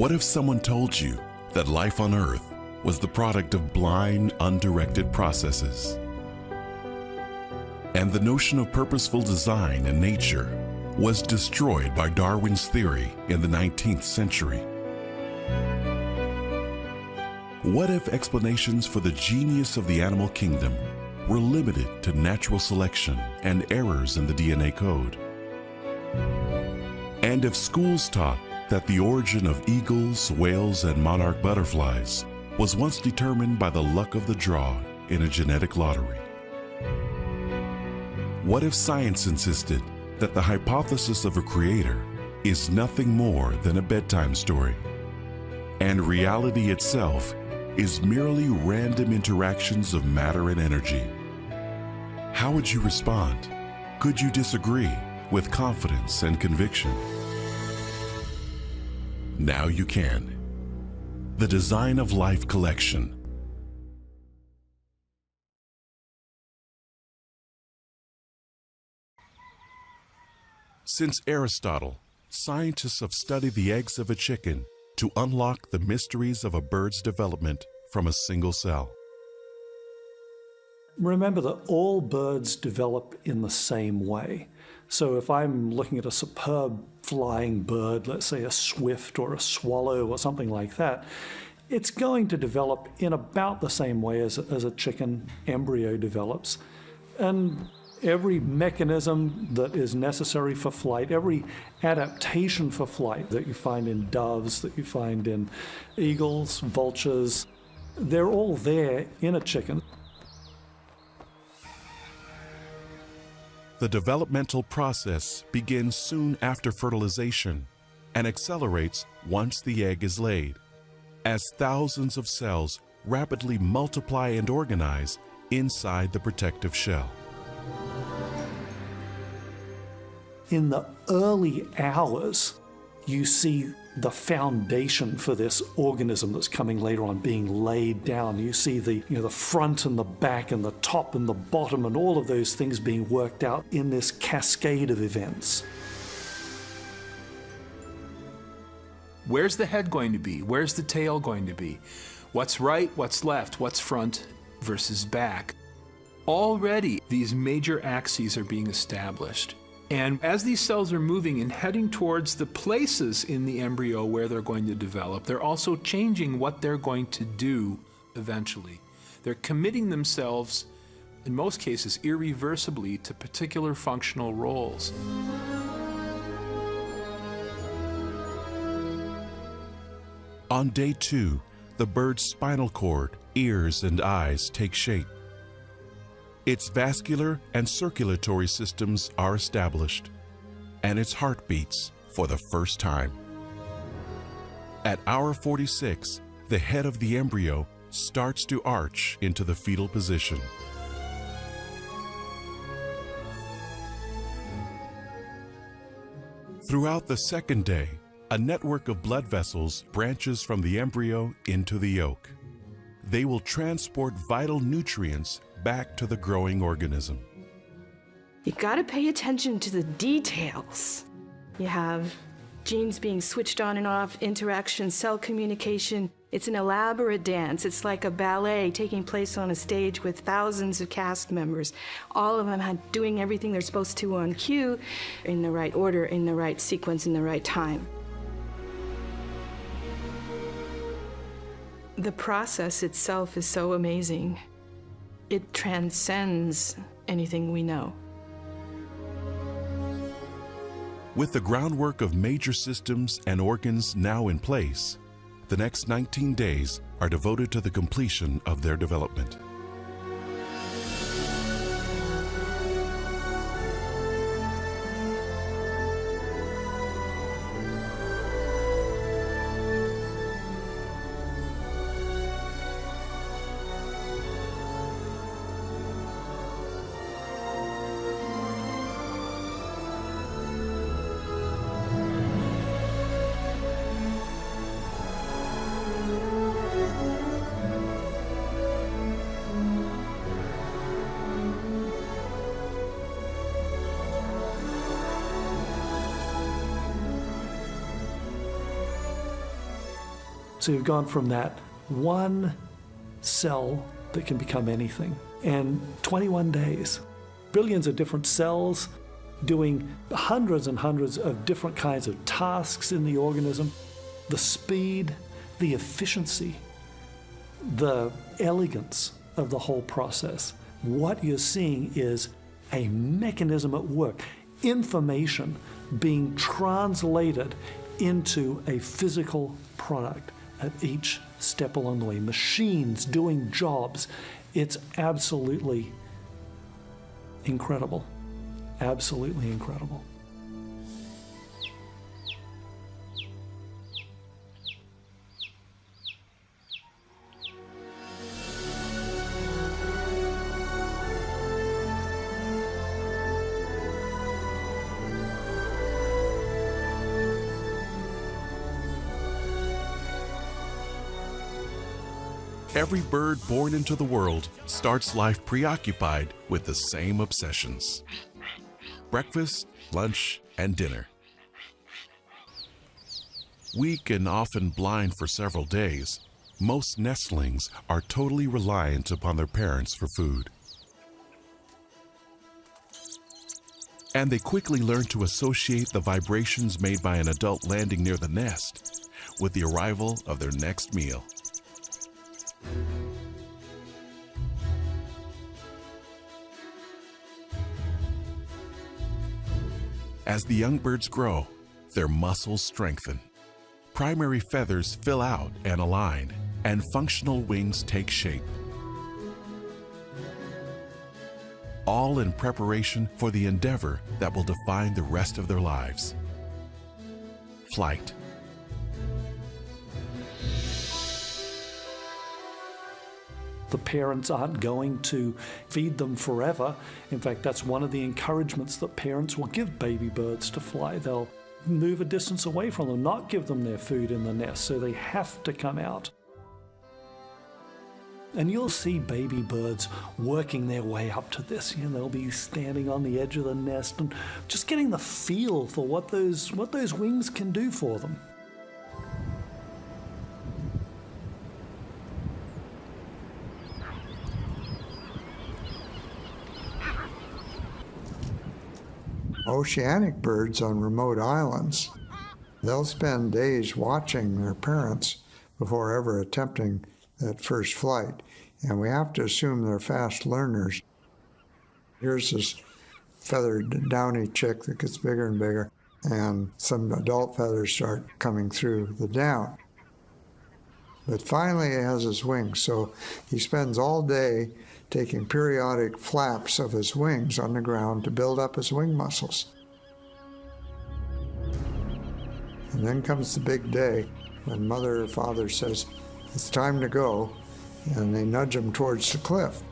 What if someone told you that life on Earth was the product of blind, undirected processes? And the notion of purposeful design in nature was destroyed by Darwin's theory in the 19th century? What if explanations for the genius of the animal kingdom were limited to natural selection and errors in the DNA code? And if schools taught that the origin of eagles, whales, and monarch butterflies was once determined by the luck of the draw in a genetic lottery? What if science insisted that the hypothesis of a creator is nothing more than a bedtime story, and reality itself is merely random interactions of matter and energy? How would you respond? Could you disagree with confidence and conviction? Now you can. The Design of Life Collection. Since Aristotle, scientists have studied the eggs of a chicken to unlock the mysteries of a bird's development from a single cell. Remember that all birds develop in the same way. So if I'm looking at a superb flying bird, let's say a swift or a swallow or something like that, it's going to develop in about the same way as a chicken embryo develops. And every mechanism that is necessary for flight, every adaptation for flight that you find in doves, that you find in eagles, vultures, they're all there in a chicken. The developmental process begins soon after fertilization and accelerates once the egg is laid, as thousands of cells rapidly multiply and organize inside the protective shell. In the early hours, you see the foundation for this organism that's coming later on being laid down. You see the front and the back and the top and the bottom and all of those things being worked out in this cascade of events. Where's the head going to be? Where's the tail going to be? What's right, what's left, what's front versus back? Already, these major axes are being established. And as these cells are moving and heading towards the places in the embryo where they're going to develop, they're also changing what they're going to do eventually. They're committing themselves, in most cases, irreversibly to particular functional roles. On day 2, the bird's spinal cord, ears, and eyes take shape. Its vascular and circulatory systems are established, and its heart beats for the first time. At hour 46, the head of the embryo starts to arch into the fetal position. Throughout the second day, a network of blood vessels branches from the embryo into the yolk. They will transport vital nutrients back to the growing organism. You gotta pay attention to the details. You have genes being switched on and off, interaction, cell communication. It's an elaborate dance. It's like a ballet taking place on a stage with thousands of cast members. All of them doing everything they're supposed to on cue, in the right order, in the right sequence, in the right time. The process itself is so amazing. It transcends anything we know. With the groundwork of major systems and organs now in place, the next 19 days are devoted to the completion of their development. So you've gone from that one cell that can become anything, and 21 days, billions of different cells doing hundreds and hundreds of different kinds of tasks in the organism, the speed, the efficiency, the elegance of the whole process. What you're seeing is a mechanism at work, information being translated into a physical product at each step along the way, machines doing jobs. It's absolutely incredible, absolutely incredible. Every bird born into the world starts life preoccupied with the same obsessions: breakfast, lunch, and dinner. Weak and often blind for several days, most nestlings are totally reliant upon their parents for food. And they quickly learn to associate the vibrations made by an adult landing near the nest with the arrival of their next meal. As the young birds grow, their muscles strengthen. Primary feathers fill out and align, and functional wings take shape. All in preparation for the endeavor that will define the rest of their lives: flight. The parents aren't going to feed them forever. In fact, that's one of the encouragements that parents will give baby birds to fly. They'll move a distance away from them, not give them their food in the nest, so they have to come out. And you'll see baby birds working their way up to this. They'll be standing on the edge of the nest and just getting the feel for what those wings can do for them. Oceanic birds on remote islands, they'll spend days watching their parents before ever attempting that first flight. And we have to assume they're fast learners. Here's this feathered downy chick that gets bigger and bigger, and some adult feathers start coming through the down. But finally he has his wings, so he spends all day taking periodic flaps of his wings on the ground to build up his wing muscles. And then comes the big day when mother or father says, "It's time to go," and they nudge him towards the cliff.